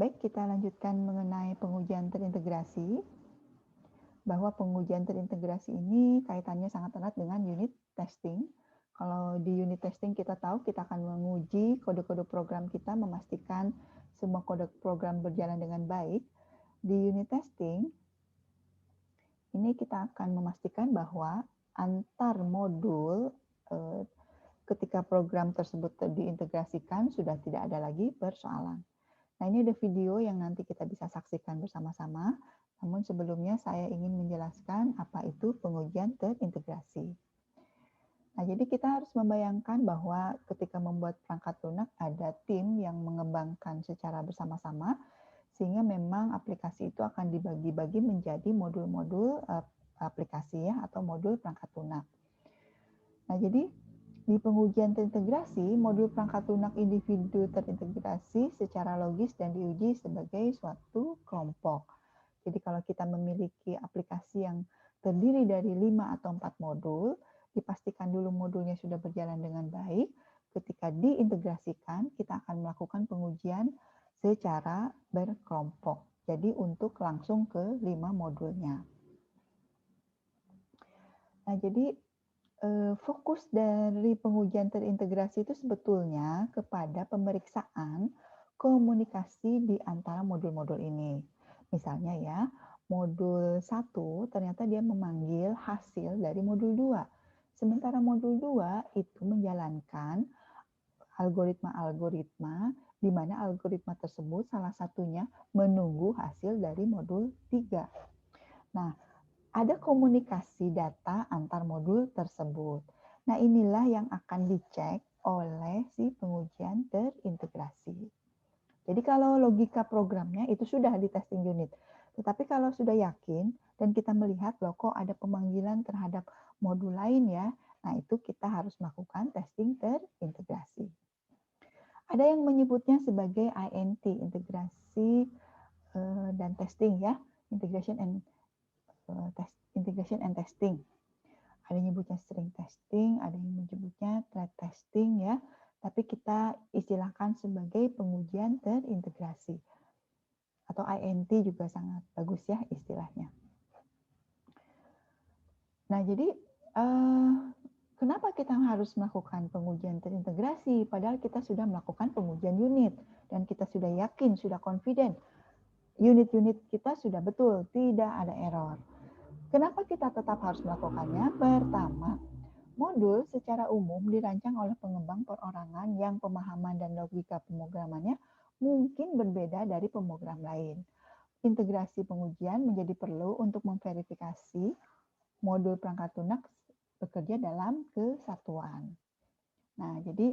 Baik, kita lanjutkan mengenai pengujian terintegrasi, bahwa pengujian terintegrasi ini kaitannya sangat erat dengan unit testing. Kalau di unit testing kita tahu kita akan menguji kode-kode program kita, memastikan semua kode program berjalan dengan baik. Di unit testing, ini kita akan memastikan bahwa antar modul ketika program tersebut diintegrasikan sudah tidak ada lagi persoalan. Nah, ini ada video yang nanti kita bisa saksikan bersama-sama. Namun sebelumnya saya ingin menjelaskan apa itu pengujian terintegrasi. Nah, jadi kita harus membayangkan bahwa ketika membuat perangkat lunak ada tim yang mengembangkan secara bersama-sama, sehingga memang aplikasi itu akan dibagi-bagi menjadi modul-modul aplikasi ya, atau modul perangkat lunak. Nah, jadi di pengujian terintegrasi, modul perangkat lunak individu terintegrasi secara logis dan diuji sebagai suatu kelompok. Jadi kalau kita memiliki aplikasi yang terdiri dari 5 atau 4 modul, dipastikan dulu modulnya sudah berjalan dengan baik. Ketika diintegrasikan, kita akan melakukan pengujian secara berkelompok. Jadi untuk langsung ke 5 modulnya. Nah, jadi fokus dari pengujian terintegrasi itu sebetulnya kepada pemeriksaan komunikasi di antara modul-modul ini. Misalnya ya, modul 1 ternyata dia memanggil hasil dari modul 2. Sementara modul 2 itu menjalankan algoritma-algoritma di mana algoritma tersebut salah satunya menunggu hasil dari modul 3. Nah, ada komunikasi data antar modul tersebut. Nah, inilah yang akan dicek oleh si pengujian terintegrasi. Jadi kalau logika programnya itu sudah di testing unit. Tetapi kalau sudah yakin dan kita melihat loh kok ada pemanggilan terhadap modul lain ya, nah itu kita harus melakukan testing terintegrasi. Ada yang menyebutnya sebagai INT, integrasi dan testing ya, integration and testing. Ada yang menyebutnya string testing, ada yang menyebutnya thread testing ya. Tapi kita istilahkan sebagai pengujian terintegrasi. Atau INT juga sangat bagus ya istilahnya. Nah, jadi kenapa kita harus melakukan pengujian terintegrasi? Padahal kita sudah melakukan pengujian unit dan kita sudah yakin, sudah confident. Unit-unit kita sudah betul, tidak ada error. Kenapa kita tetap harus melakukannya? Pertama, modul secara umum dirancang oleh pengembang perorangan yang pemahaman dan logika pemrogramannya mungkin berbeda dari pemrogram lain. Integrasi pengujian menjadi perlu untuk memverifikasi modul perangkat lunak bekerja dalam kesatuan. Nah, jadi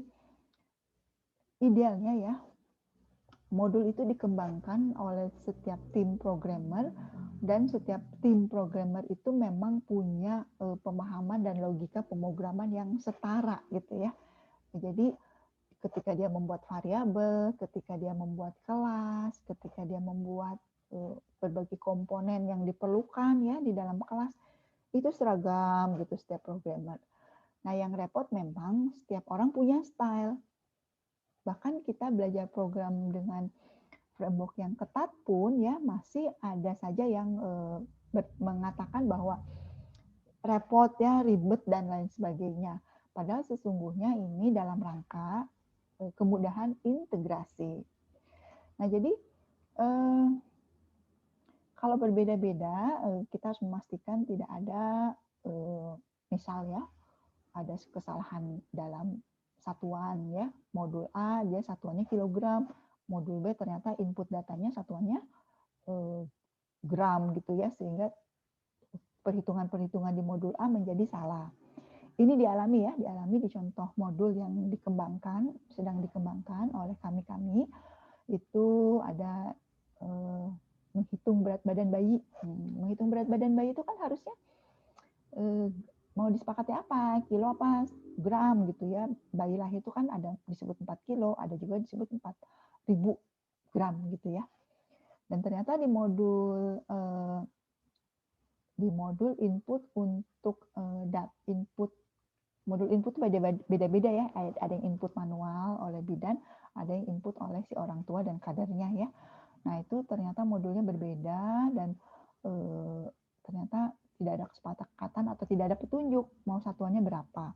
idealnya ya, modul itu dikembangkan oleh setiap tim programmer dan setiap tim programmer itu memang punya pemahaman dan logika pemrograman yang setara gitu ya. Jadi ketika dia membuat variabel, ketika dia membuat kelas, ketika dia membuat berbagai komponen yang diperlukan ya di dalam kelas, itu seragam gitu setiap programmer. Nah, yang repot memang setiap orang punya style. Bahkan kita belajar program dengan framework yang ketat pun ya masih ada saja yang mengatakan bahwa repot ya, ribet dan lain sebagainya. Padahal sesungguhnya ini dalam rangka kemudahan integrasi. Nah, jadi kalau berbeda-beda, kita harus memastikan tidak ada misal ya, ada kesalahan dalam satuan ya. Modul A dia satuannya kilogram, modul B ternyata input datanya satuannya gram gitu ya, sehingga perhitungan-perhitungan di modul A menjadi salah. Ini dialami ya, dialami di contoh modul yang dikembangkan, sedang dikembangkan oleh kami-kami. Itu ada menghitung berat badan bayi. Menghitung berat badan bayi itu kan harusnya mau disepakati apa, kilo apa, gram gitu ya. Bayi lahir itu kan ada disebut 4 kilo, ada juga disebut 4.000 gram gitu ya. Dan ternyata di modul input untuk input modul input beda-beda ya. Ada yang input manual oleh bidan, ada yang input oleh si orang tua dan kadernya ya. Nah, itu ternyata modulnya berbeda dan ternyata tidak ada kesepakatan atau tidak ada petunjuk mau satuannya berapa.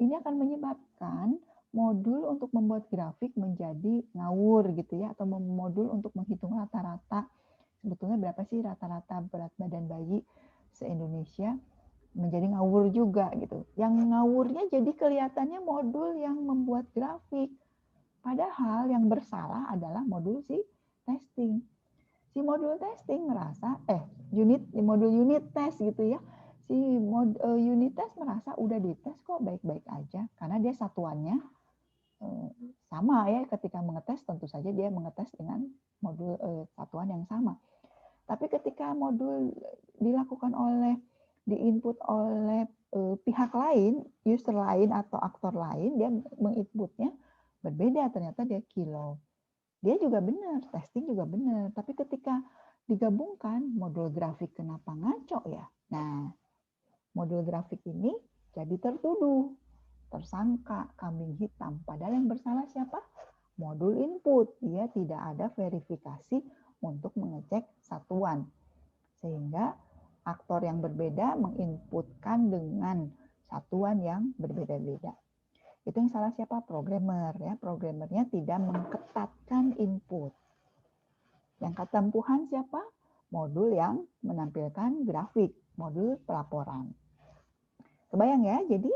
Ini akan menyebabkan modul untuk membuat grafik menjadi ngawur gitu ya, atau modul untuk menghitung rata-rata sebetulnya berapa sih rata-rata berat badan bayi se-Indonesia, menjadi ngawur juga gitu. Yang ngawurnya jadi kelihatannya modul yang membuat grafik. Padahal yang bersalah adalah modul si testing. Si modul testing merasa, modul unit test gitu ya. Si unit test merasa udah dites kok baik-baik aja. Karena dia satuannya sama ya, ketika mengetes tentu saja dia mengetes dengan modul satuan yang sama. Tapi ketika modul dilakukan diinput oleh pihak lain, user lain atau aktor lain, dia menginputnya berbeda, ternyata dia kilo. Dia juga benar, testing juga benar. Tapi ketika digabungkan, modul grafik kenapa ngaco ya? Nah, modul grafik ini jadi tertuduh, tersangka, kambing hitam. Padahal yang bersalah siapa? Modul input. Dia tidak ada verifikasi untuk mengecek satuan. Sehingga aktor yang berbeda menginputkan dengan satuan yang berbeda-beda. Itu yang salah siapa? Programmer ya. Programmernya tidak mengetatkan input. Yang ketempuhan siapa? Modul yang menampilkan grafik, modul pelaporan. Kebayang ya? Jadi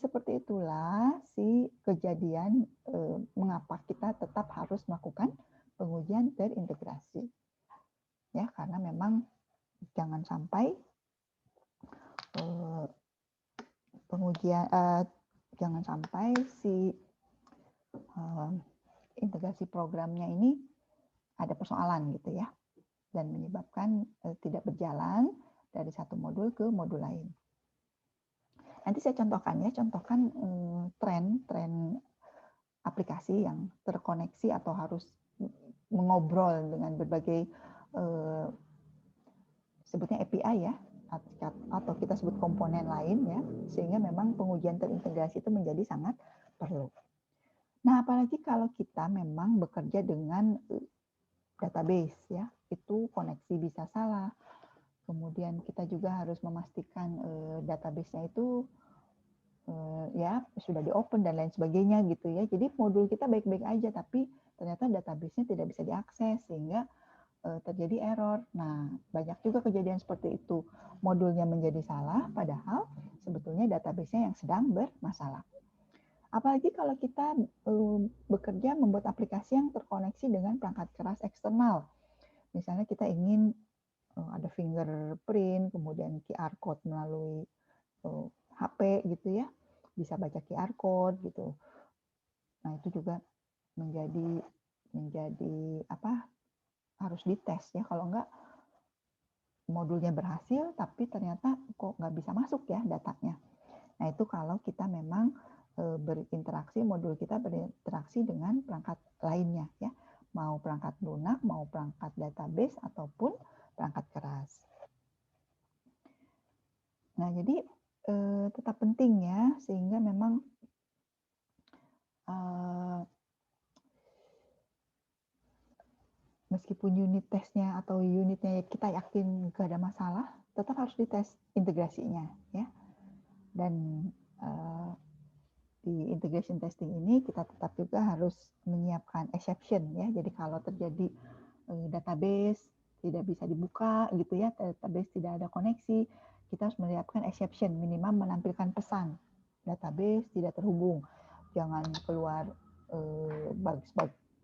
seperti itulah si kejadian mengapa kita tetap harus melakukan pengujian terintegrasi. Ya, karena memang jangan sampai pengujian jangan sampai si integrasi programnya ini ada persoalan gitu ya, dan menyebabkan tidak berjalan dari satu modul ke modul lain. Nanti saya contohkan tren aplikasi yang terkoneksi atau harus mengobrol dengan berbagai sebutnya API ya, atau kita sebut komponen lain ya, sehingga memang pengujian terintegrasi itu menjadi sangat perlu. Nah, apalagi kalau kita memang bekerja dengan database ya, itu koneksi bisa salah. Kemudian kita juga harus memastikan database-nya itu ya sudah di-open dan lain sebagainya gitu ya. Jadi modul kita baik-baik aja, tapi ternyata database-nya tidak bisa diakses sehingga terjadi error. Nah, banyak juga kejadian seperti itu. Modulnya menjadi salah, padahal sebetulnya database-nya yang sedang bermasalah. Apalagi kalau kita bekerja membuat aplikasi yang terkoneksi dengan perangkat keras eksternal. Misalnya kita ingin ada fingerprint, kemudian QR code melalui HP gitu ya, bisa baca QR code gitu. Nah, itu juga menjadi harus dites ya, kalau enggak modulnya berhasil tapi ternyata kok nggak bisa masuk ya datanya. Nah, itu kalau kita memang modul kita berinteraksi dengan perangkat lainnya ya, mau perangkat lunak, mau perangkat database ataupun perangkat keras. Nah, jadi tetap penting ya, sehingga memang meskipun unit tesnya atau unitnya kita yakin nggak ada masalah, tetap harus dites integrasinya ya. Dan di integration testing ini kita tetap juga harus menyiapkan exception ya. Jadi kalau terjadi database tidak bisa dibuka gitu ya, database tidak ada koneksi, kita harus menyiapkan exception, minimal menampilkan pesan database tidak terhubung. Jangan keluar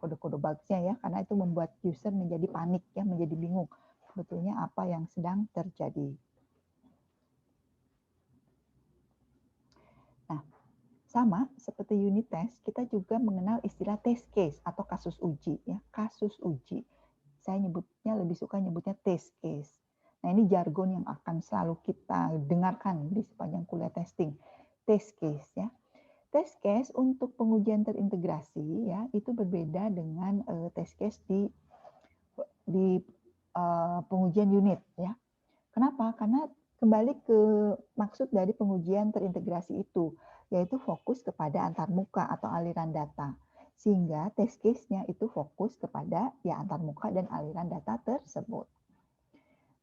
kode-kode bugs-nya ya, karena itu membuat user menjadi panik ya, menjadi bingung sebetulnya apa yang sedang terjadi. Nah, sama seperti unit test, kita juga mengenal istilah test case atau kasus uji ya, kasus uji. Saya lebih suka nyebutnya test case. Nah, ini jargon yang akan selalu kita dengarkan di sepanjang kuliah testing. Test case ya. Test case untuk pengujian terintegrasi ya, itu berbeda dengan test case di pengujian unit ya. Kenapa? Karena kembali ke maksud dari pengujian terintegrasi itu, yaitu fokus kepada antarmuka atau aliran data. Sehingga test case-nya itu fokus kepada ya antarmuka dan aliran data tersebut.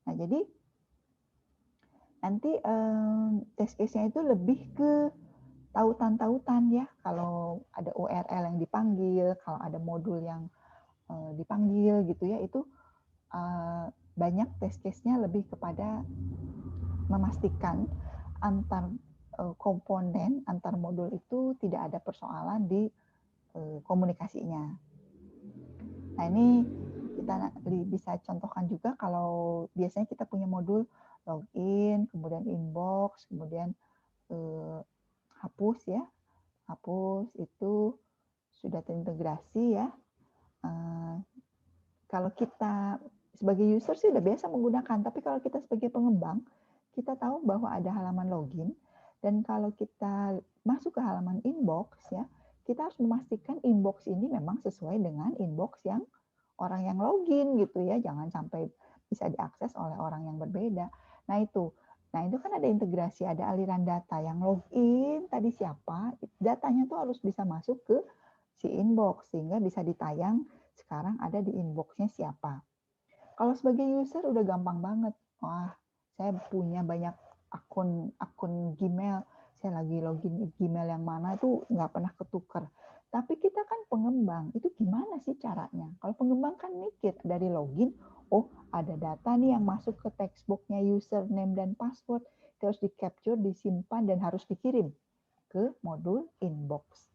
Nah, jadi nanti test case-nya itu lebih ke tautan-tautan ya. Kalau ada URL yang dipanggil, kalau ada modul yang dipanggil gitu ya, itu banyak test case-nya lebih kepada memastikan antar komponen, antar modul itu tidak ada persoalan di komunikasinya. Nah, ini kita bisa contohkan juga kalau biasanya kita punya modul login, kemudian inbox, kemudian hapus ya. Hapus itu sudah terintegrasi ya. Kalau kita sebagai user sih udah biasa menggunakan, tapi kalau kita sebagai pengembang, kita tahu bahwa ada halaman login, dan kalau kita masuk ke halaman inbox ya, kita harus memastikan inbox ini memang sesuai dengan inbox yang orang yang login gitu ya, jangan sampai bisa diakses oleh orang yang berbeda. Nah itu kan ada integrasi, ada aliran data yang login tadi siapa, datanya tuh harus bisa masuk ke si inbox sehingga bisa ditayang sekarang ada di inbox-nya siapa. Kalau sebagai user udah gampang banget. Wah, saya punya banyak akun Gmail. Saya lagi login Gmail yang mana itu nggak pernah ketukar. Tapi kita kan pengembang, itu gimana sih caranya? Kalau pengembang kan mikir dari login, oh ada data nih yang masuk ke textbook-nya username dan password, terus di-capture, disimpan, dan harus dikirim ke modul inbox.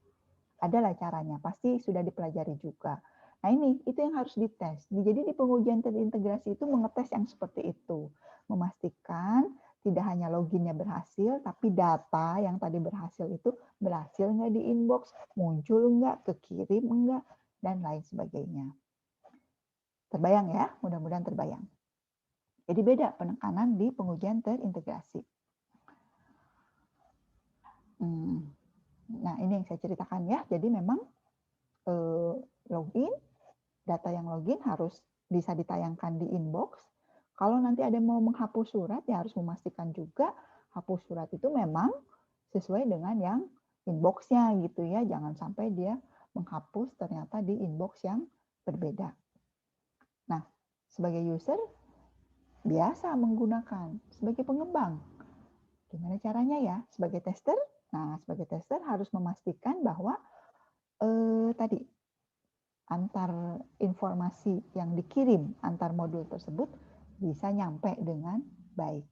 Adalah caranya, pasti sudah dipelajari juga. Nah ini, itu yang harus dites. Jadi di pengujian terintegrasi itu mengetes yang seperti itu. Memastikan tidak hanya loginnya berhasil, tapi data yang tadi berhasil itu berhasil nggak di inbox, muncul nggak, kekirim nggak, dan lain sebagainya. Terbayang ya? Mudah-mudahan terbayang. Jadi beda penekanan di pengujian terintegrasi. Nah ini yang saya ceritakan ya. Jadi memang login, data yang login harus bisa ditayangkan di inbox. Kalau nanti ada yang mau menghapus surat, ya harus memastikan juga hapus surat itu memang sesuai dengan yang inbox-nya gitu ya. Jangan sampai dia menghapus ternyata di inbox yang berbeda. Nah, sebagai user biasa menggunakan, sebagai pengembang. Gimana caranya ya? Sebagai tester, nah sebagai tester harus memastikan bahwa tadi antar informasi yang dikirim antar modul tersebut bisa nyampe dengan baik.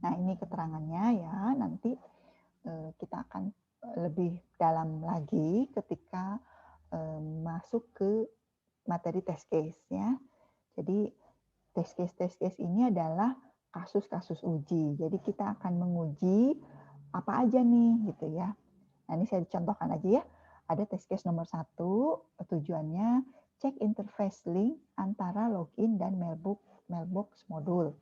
Nah, ini keterangannya ya, nanti kita akan lebih dalam lagi ketika masuk ke materi test case ya. Jadi test case ini adalah kasus-kasus uji. Jadi kita akan menguji apa aja nih gitu ya. Nah, ini saya contohkan aja ya. Ada test case nomor 1, tujuannya cek interface link antara login dan mailbox modul.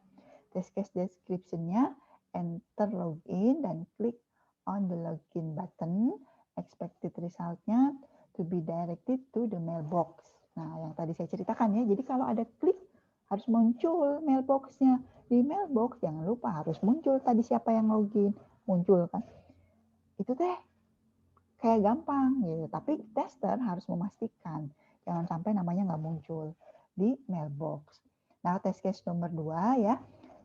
Test case description-nya, enter login dan klik on the login button. Expected result-nya to be directed to the mailbox. Nah, yang tadi saya ceritakan ya, jadi kalau ada klik harus muncul mailbox-nya. Di mailbox jangan lupa harus muncul tadi siapa yang login, muncul kan. Itu teh kayak gampang gitu, tapi tester harus memastikan jangan sampai namanya nggak muncul di mailbox. Nah, test case nomor 2 ya,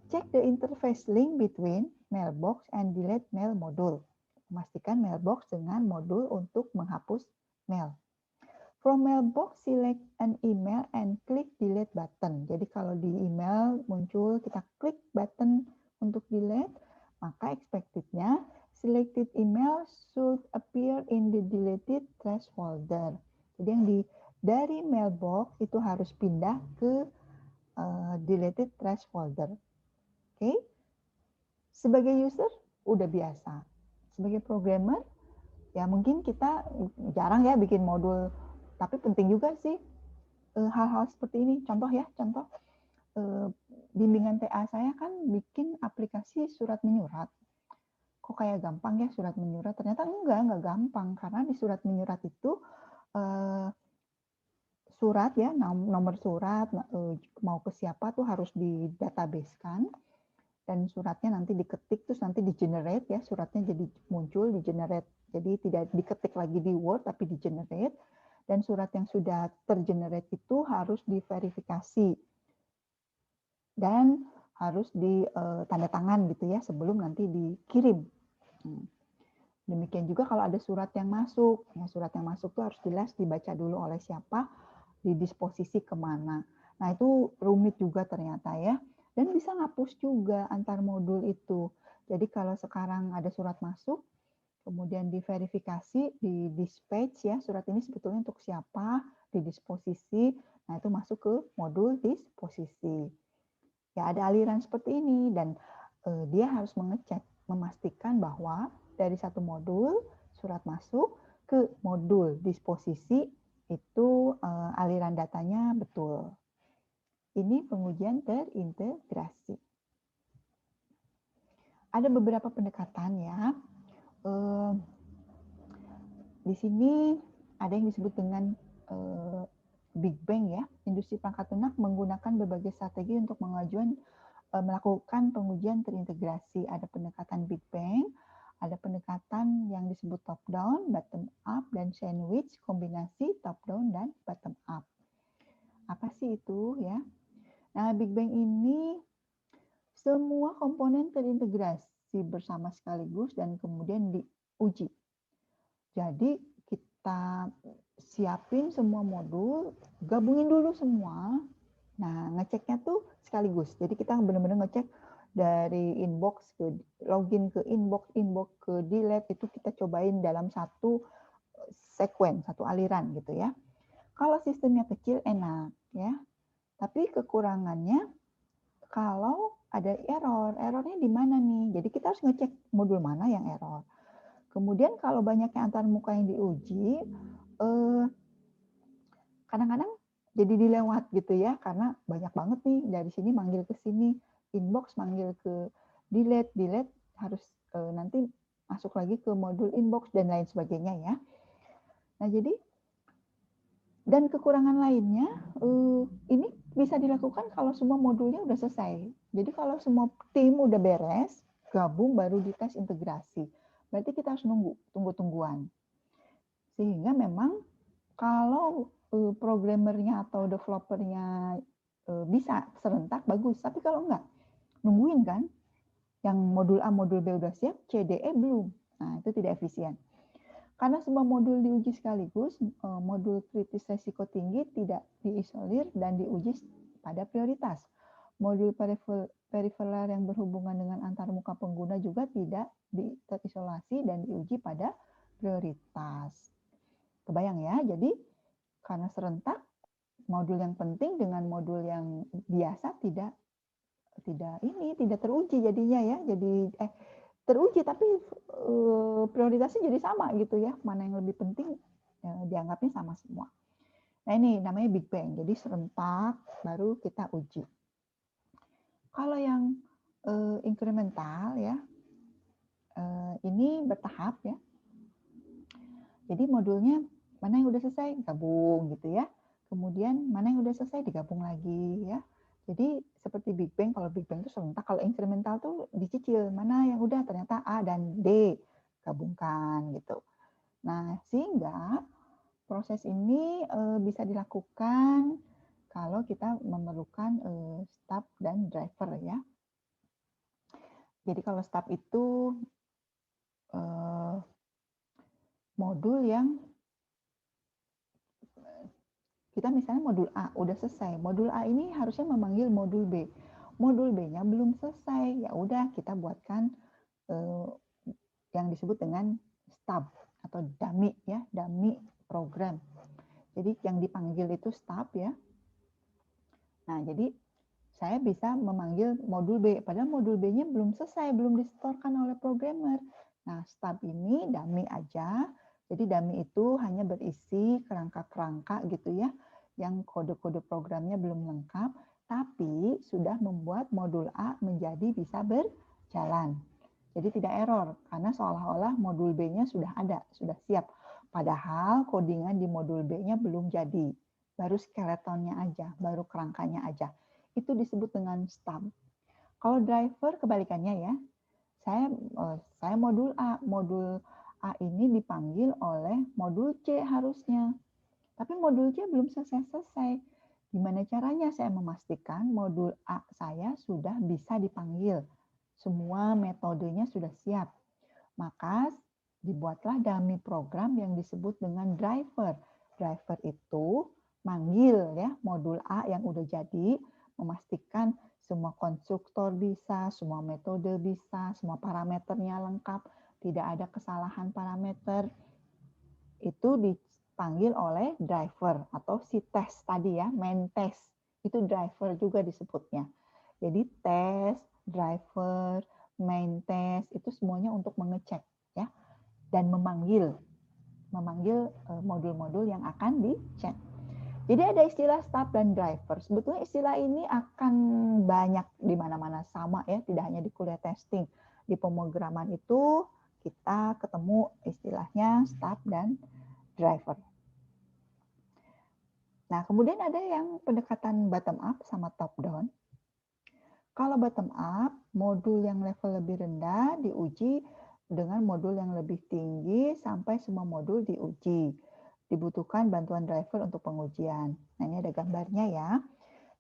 check the interface link between mailbox and delete mail module. Memastikan mailbox dengan modul untuk menghapus mail. From mailbox, select an email and click delete button. Jadi kalau di email muncul, kita klik button untuk delete, maka expected-nya selected email should appear in the deleted trash folder. Jadi yang dari mailbox itu harus pindah ke deleted trash folder. Oke? Sebagai user udah biasa. Sebagai programmer ya mungkin kita jarang ya bikin modul, tapi penting juga sih hal-hal seperti ini. Contoh ya, bimbingan TA saya kan bikin aplikasi surat menyurat. Kok kayak gampang ya surat menyurat? Ternyata enggak gampang. Karena di surat menyurat itu surat ya, nomor surat mau ke siapa tuh harus di database kan. dan suratnya nanti diketik, terus nanti di-generate ya, suratnya jadi muncul, di-generate. Jadi tidak diketik lagi di Word, tapi di-generate. Dan surat yang sudah tergenerate itu harus diverifikasi dan harus ditanda tangan gitu ya sebelum nanti dikirim. Demikian juga kalau ada surat yang masuk. Ya, surat yang masuk itu harus jelas dibaca dulu oleh siapa, didisposisi kemana. Nah itu rumit juga ternyata ya. Dan bisa ngapus juga antar modul itu. Jadi kalau sekarang ada surat masuk, kemudian diverifikasi, di dispatch ya, surat ini sebetulnya untuk siapa, didisposisi, nah itu masuk ke modul disposisi. Ya ada aliran seperti ini dan dia harus mengecek, memastikan bahwa dari satu modul surat masuk ke modul disposisi itu aliran datanya betul. Ini pengujian terintegrasi. Ada beberapa pendekatan ya. Di sini ada yang disebut dengan Big Bang ya. Industri perangkat lunak menggunakan berbagai strategi untuk melakukan pengujian terintegrasi. Ada pendekatan Big Bang, ada pendekatan yang disebut top down, bottom up, dan sandwich kombinasi top down dan bottom up. Apa sih itu ya? Nah, Big Bang ini semua komponen terintegrasi bersama sekaligus dan kemudian diuji. Jadi kita siapin semua modul, gabungin dulu semua. Nah, ngeceknya tuh sekaligus. Jadi kita benar-benar ngecek dari inbox ke login ke inbox ke delete itu kita cobain dalam satu sekuen, satu aliran gitu ya. Kalau sistemnya kecil enak ya. Tapi kekurangannya kalau ada error, errornya di mana nih? Jadi kita harus ngecek modul mana yang error. Kemudian kalau banyaknya antar muka yang diuji, kadang-kadang jadi dilewat gitu ya, karena banyak banget nih dari sini manggil ke sini, inbox manggil ke delete, delete harus nanti masuk lagi ke modul inbox dan lain sebagainya ya. Nah jadi, dan kekurangan lainnya, ini bisa dilakukan kalau semua modulnya udah selesai. Jadi kalau semua tim udah beres, gabung baru dites integrasi. Berarti kita harus nunggu, tunggu-tungguan. Sehingga memang kalau programmernya atau developernya bisa serentak, bagus. Tapi kalau enggak, nungguin kan, yang modul A, modul B udah siap, C, D, E belum. Nah, itu tidak efisien. Karena semua modul diuji sekaligus, modul kritis risiko tinggi tidak diisolir dan diuji pada prioritas. Modul periferal yang berhubungan dengan antarmuka pengguna juga tidak terisolasi dan diuji pada prioritas. Kebayang ya, jadi karena serentak, modul yang penting dengan modul yang biasa tidak teruji jadinya ya. Jadi teruji tapi prioritasnya jadi sama gitu ya. Mana yang lebih penting dianggapnya sama semua. Nah ini namanya Big Bang. Jadi serentak baru kita uji. Kalau yang incremental ya, ini bertahap ya. Jadi modulnya mana yang udah selesai gabung gitu ya. Kemudian mana yang udah selesai digabung lagi ya. Jadi seperti Big Bang, kalau Big Bang itu serentak, kalau incremental tuh dicicil, mana yang udah ternyata A dan D gabungkan gitu. Nah, sehingga proses ini bisa dilakukan kalau kita memerlukan stub dan driver ya. Jadi kalau stub itu modul yang kita misalnya modul A udah selesai. Modul A ini harusnya memanggil modul B. Modul B-nya belum selesai. Ya udah kita buatkan yang disebut dengan stub atau dummy ya, dummy program. Jadi yang dipanggil itu stub ya. Nah, jadi saya bisa memanggil modul B, padahal modul B-nya belum selesai, belum disetorkan oleh programmer. Nah, stub ini dummy aja. Jadi dummy itu hanya berisi kerangka-kerangka gitu ya, yang kode-kode programnya belum lengkap, tapi sudah membuat modul A menjadi bisa berjalan. Jadi tidak error, karena seolah-olah modul B-nya sudah ada, sudah siap. Padahal codingan di modul B-nya belum jadi. Baru skeletonnya aja, baru kerangkanya aja. Itu disebut dengan stub. Kalau driver kebalikannya ya. Saya modul A. Modul A ini dipanggil oleh modul C harusnya. Tapi modul C belum selesai-selesai. Gimana caranya saya memastikan modul A saya sudah bisa dipanggil? Semua metodenya sudah siap. Maka dibuatlah dummy program yang disebut dengan driver. Driver itu manggil ya modul A yang udah jadi, memastikan semua konstruktor bisa, semua metode bisa, semua parameternya lengkap, tidak ada kesalahan parameter. Itu dipanggil oleh driver atau si tes tadi ya, main test. Itu driver juga disebutnya. Jadi tes, driver, main test itu semuanya untuk mengecek ya dan memanggil modul-modul yang akan dicek. Jadi ada istilah stub dan driver. Sebetulnya istilah ini akan banyak di mana-mana sama ya, tidak hanya di kuliah testing. Di pemrograman itu kita ketemu istilahnya stub dan driver. Nah, kemudian ada yang pendekatan bottom up sama top down. Kalau bottom up, modul yang level lebih rendah diuji dengan modul yang lebih tinggi sampai semua modul diuji. Dibutuhkan bantuan driver untuk pengujian. Nah, ini ada gambarnya ya.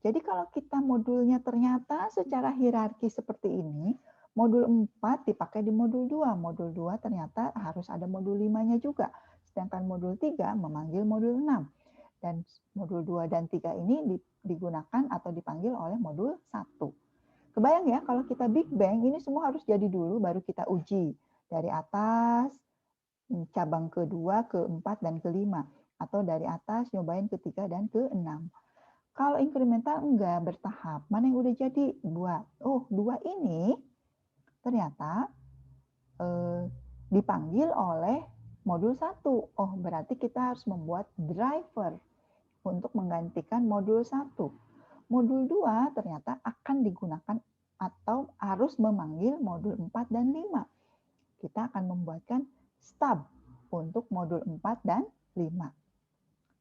Jadi kalau kita modulnya ternyata secara hierarki seperti ini, modul 4 dipakai di modul 2. Modul 2 ternyata harus ada modul 5-nya juga. Sedangkan modul 3 memanggil modul 6. Dan modul 2 dan 3 ini digunakan atau dipanggil oleh modul 1. Kebayang ya, kalau kita Big Bang, ini semua harus jadi dulu, baru kita uji. Dari atas, cabang kedua, keempat, dan kelima. Atau dari atas, nyobain ketiga dan keenam. Kalau inkremental enggak, bertahap. Mana yang udah jadi? 2. Oh, 2 ini ternyata dipanggil oleh modul 1. Oh, berarti kita harus membuat driver untuk menggantikan modul 1. Modul 2 ternyata akan digunakan atau harus memanggil modul 4 dan 5. Kita akan membuatkan stub untuk modul 4 dan 5.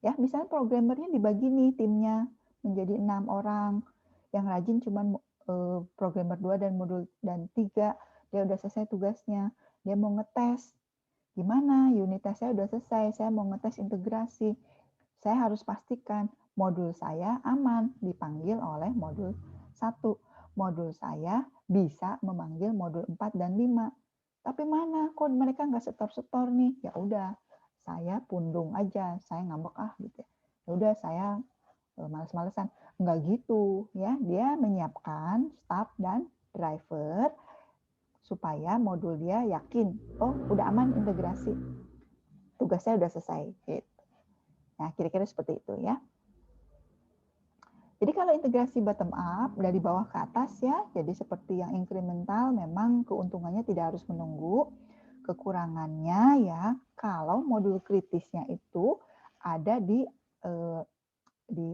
Ya, misalnya programmernya dibagi nih timnya menjadi 6 orang. Yang rajin cuma programmer 2 dan modul dan 3. Dia udah selesai tugasnya. Dia mau ngetes. Gimana? Unit tesnya udah selesai. Saya mau ngetes integrasi. Saya harus pastikan modul saya aman dipanggil oleh modul 1. Modul saya bisa memanggil modul 4 dan 5. Tapi mana? Kok mereka nggak setor-setor nih? Ya udah, saya pundung aja, saya ngambek gitu. Ya udah saya males-malesan. Enggak gitu ya, dia menyiapkan stub dan driver supaya modul dia yakin, oh udah aman integrasi, tugasnya udah selesai. Gitu. Nah kira-kira seperti itu ya. Jadi kalau integrasi bottom up dari bawah ke atas ya, jadi seperti yang incremental memang keuntungannya tidak harus menunggu. Kekurangannya ya kalau modul kritisnya itu ada di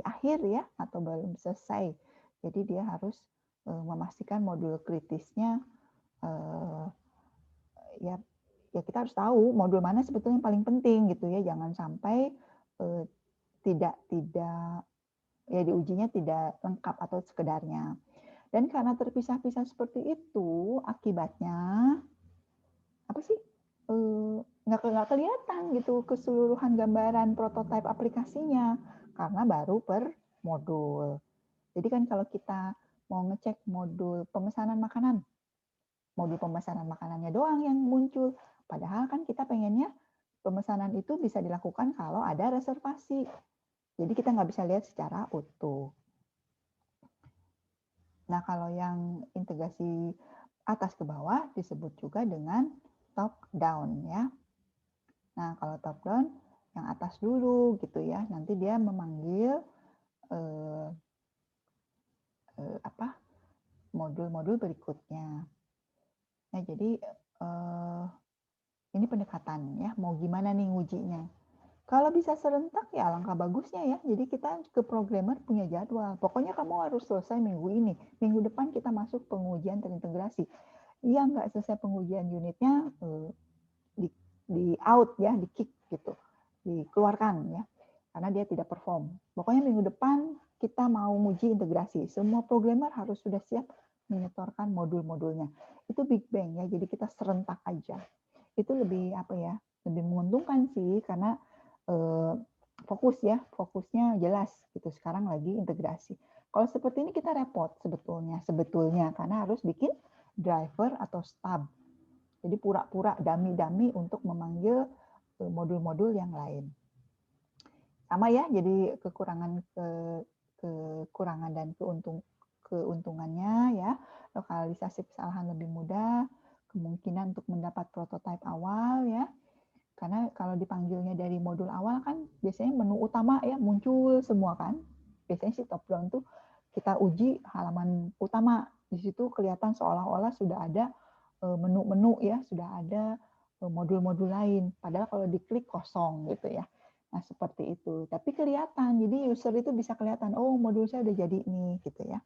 akhir ya atau belum selesai. Jadi dia harus memastikan modul kritisnya ya kita harus tahu modul mana sebetulnya yang paling penting gitu ya. Jangan sampai tidak ya diujinya tidak lengkap atau sekedarnya. Dan karena terpisah-pisah seperti itu, akibatnya apa sih? Nggak kelihatan gitu keseluruhan gambaran prototipe aplikasinya karena baru per modul. Jadi kan kalau kita mau ngecek modul pemesanan makanan, modul pemesanan makanannya doang yang muncul. Padahal kan kita pengennya pemesanan itu bisa dilakukan kalau ada reservasi. Jadi kita nggak bisa lihat secara utuh. Nah, kalau yang integrasi atas ke bawah disebut juga dengan top down ya. Nah, kalau top down yang atas dulu gitu ya. Nanti dia memanggil modul-modul berikutnya. Nah, jadi ini pendekatan ya. Mau gimana nih ngujinya? Kalau bisa serentak ya alangkah bagusnya ya. Jadi kita ke programmer punya jadwal. Pokoknya kamu harus selesai minggu ini. Minggu depan kita masuk pengujian terintegrasi. Yang nggak selesai pengujian unitnya di out ya, di kick gitu. Dikeluarkan ya. Karena dia tidak perform. Pokoknya minggu depan kita mau nguji integrasi. Semua programmer harus sudah siap menyetorkan modul-modulnya. Itu Big Bang ya, jadi kita serentak aja. Itu lebih apa ya? Lebih menguntungkan sih karena fokusnya jelas gitu. Sekarang lagi integrasi. Kalau seperti ini kita repot sebetulnya karena harus bikin driver atau stub. Jadi pura-pura dummy untuk memanggil modul-modul yang lain. Sama ya, jadi kekurangan dan keuntungannya ya. Lokalisasi kesalahan lebih mudah, kemungkinan untuk mendapat prototipe awal ya. Karena kalau dipanggilnya dari modul awal kan biasanya menu utama ya muncul semua kan. Biasanya sih top down tuh kita uji halaman utama. Di situ kelihatan seolah-olah sudah ada menu-menu ya, sudah ada modul-modul lain. Padahal kalau diklik kosong gitu ya. Nah, seperti itu. Tapi kelihatan, jadi user itu bisa kelihatan, oh modul saya udah jadi nih gitu ya.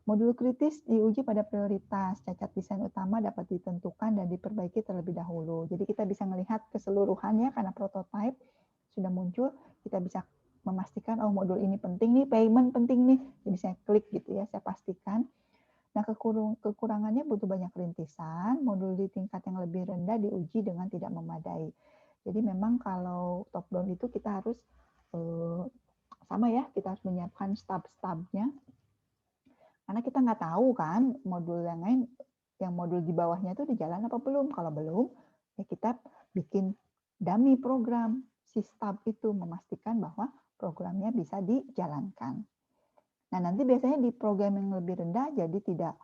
Modul kritis diuji pada prioritas. Cacat desain utama dapat ditentukan dan diperbaiki terlebih dahulu. Jadi kita bisa melihat keseluruhan ya, karena prototipe sudah muncul, kita bisa memastikan, oh modul ini penting nih, payment penting nih. Jadi saya klik gitu ya, saya pastikan. Nah, kekurangannya butuh banyak rintisan, modul di tingkat yang lebih rendah diuji dengan tidak memadai. Jadi memang kalau top down itu kita harus sama ya, kita harus menyiapkan stub-stubnya. Karena kita nggak tahu kan modul yang lain, yang modul di bawahnya itu udah jalan apa belum. Kalau belum, ya kita bikin dummy program si stub itu, memastikan bahwa programnya bisa dijalankan. Nah, nanti biasanya di program yang lebih rendah jadi tidak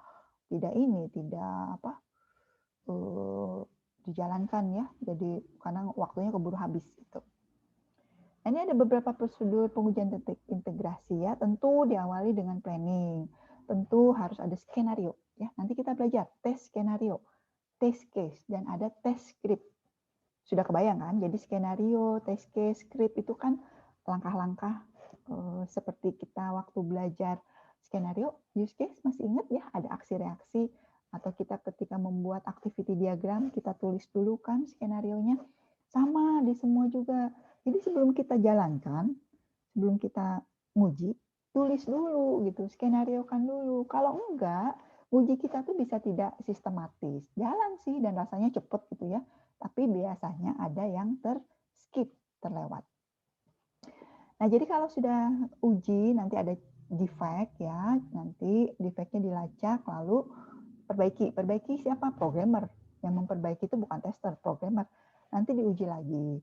dijalankan ya. Jadi karena waktunya keburu habis gitu. Nah, ini ada beberapa prosedur pengujian integrasi ya. Tentu diawali dengan planning. Tentu harus ada skenario ya. Nanti kita belajar tes skenario, test case, dan ada test script. Sudah kebayang kan? Jadi skenario, test case, script itu kan langkah-langkah seperti kita waktu belajar skenario, use case masih ingat ya, ada aksi reaksi, atau kita ketika membuat activity diagram kita tulis dulu kan skenarionya. Sama di semua juga. Jadi sebelum kita jalankan, sebelum kita nguji, tulis dulu gitu, skenariokan dulu. Kalau enggak, uji kita tuh bisa tidak sistematis. Jalan sih dan rasanya cepet gitu ya, tapi biasanya ada yang terskip, terlewat. Nah, jadi kalau sudah uji, nanti ada defect ya, nanti defectnya dilacak, lalu perbaiki. Perbaiki siapa? Programmer. Yang memperbaiki itu bukan tester, programmer. Nanti diuji lagi.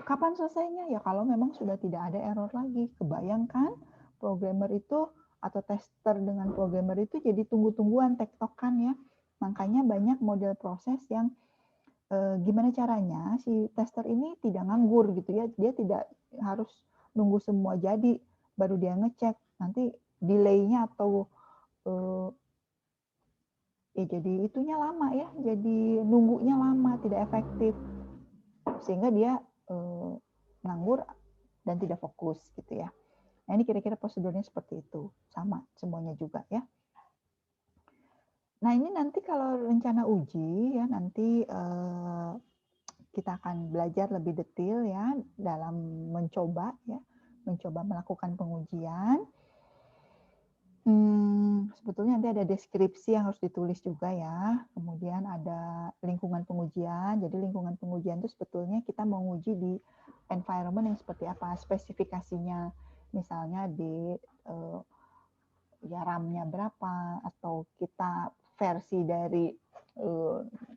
Kapan selesainya? Ya kalau memang sudah tidak ada error lagi. Kebayangkan programmer itu atau tester dengan programmer itu jadi tunggu-tungguan, tektokan ya. Makanya banyak model proses yang gimana caranya si tester ini tidak nganggur gitu ya. Dia tidak harus nunggu semua jadi baru dia ngecek. Nanti delay-nya atau jadi itunya lama ya. Jadi nunggunya lama, tidak efektif. Sehingga dia nganggur dan tidak fokus gitu ya. Nah, ini kira-kira prosedurnya seperti itu. Sama semuanya juga ya. Nah, ini nanti kalau rencana uji ya, nanti kita akan belajar lebih detail ya dalam mencoba melakukan pengujian. Sebetulnya nanti ada deskripsi yang harus ditulis juga ya. Kemudian ada lingkungan pengujian. Jadi lingkungan pengujian itu sebetulnya kita menguji di environment yang seperti apa, spesifikasinya. Misalnya di ya RAM-nya berapa, atau kita versi dari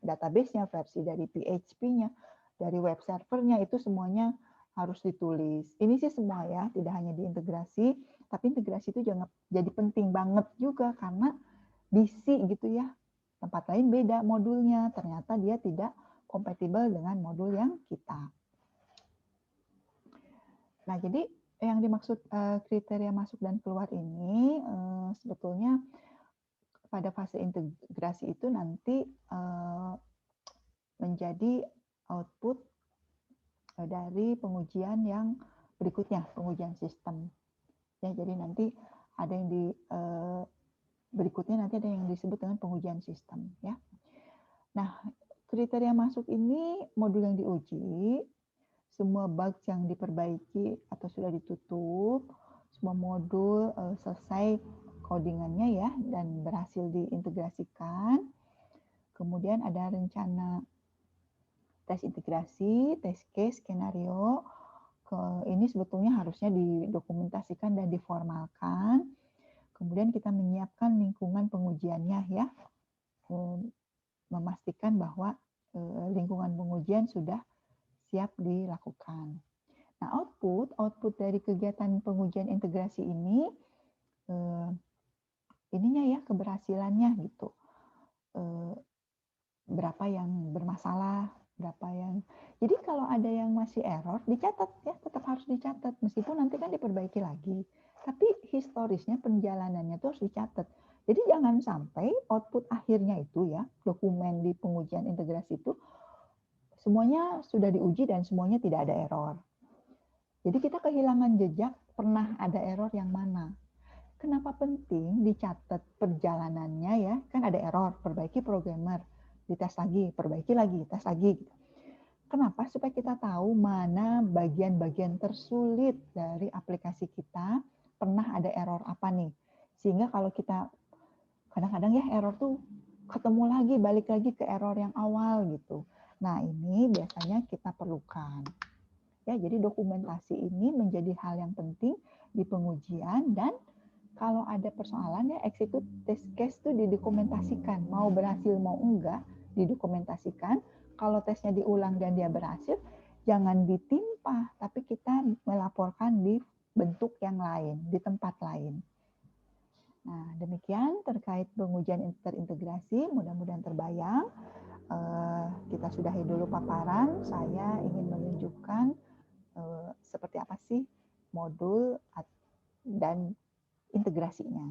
database-nya, versi dari PHP-nya, dari web servernya, itu semuanya harus ditulis. Ini sih semua ya, tidak hanya diintegrasi, tapi integrasi itu jangan jadi penting banget juga karena DC gitu ya. Tempat lain beda modulnya, ternyata dia tidak kompatibel dengan modul yang kita. Nah, jadi yang dimaksud kriteria masuk dan keluar ini sebetulnya pada fase integrasi itu nanti menjadi output dari pengujian yang berikutnya, pengujian sistem. Ya, jadi nanti ada yang di berikutnya nanti ada yang disebut dengan pengujian sistem. Ya. Nah, kriteria masuk ini modul yang diuji, semua bugs yang diperbaiki atau sudah ditutup, semua modul selesai codingannya ya dan berhasil diintegrasikan. Kemudian ada rencana tes integrasi, tes case, skenario. Ini sebetulnya harusnya didokumentasikan dan diformalkan. Kemudian kita menyiapkan lingkungan pengujiannya ya, memastikan bahwa lingkungan pengujian sudah siap dilakukan. Nah, output dari kegiatan pengujian integrasi ini, ininya ya keberhasilannya gitu. Berapa yang bermasalah, berapa yang. Jadi kalau ada yang masih error, dicatat ya, tetap harus dicatat meskipun nanti kan diperbaiki lagi. Tapi historisnya perjalanannya itu harus dicatat. Jadi jangan sampai output akhirnya itu ya, dokumen di pengujian integrasi itu semuanya sudah diuji dan semuanya tidak ada error. Jadi kita kehilangan jejak pernah ada error yang mana. Kenapa penting dicatat perjalanannya ya? Kan ada error, perbaiki programmer, dites lagi, perbaiki lagi, tes lagi. Kenapa? Supaya kita tahu mana bagian-bagian tersulit dari aplikasi kita, pernah ada error apa nih. Sehingga kalau kita, kadang-kadang ya error tuh ketemu lagi, balik lagi ke error yang awal gitu. Nah ini biasanya kita perlukan. Ya, jadi dokumentasi ini menjadi hal yang penting di pengujian dan kalau ada persoalan ya execute test case itu didokumentasikan. Mau berhasil mau enggak didokumentasikan. Kalau tesnya diulang dan dia berhasil, jangan ditimpa, tapi kita melaporkan di bentuk yang lain, di tempat lain. Nah, demikian terkait pengujian terintegrasi, mudah-mudahan terbayang. Kita sudahi dulu paparan, saya ingin menunjukkan seperti apa sih modul dan integrasinya.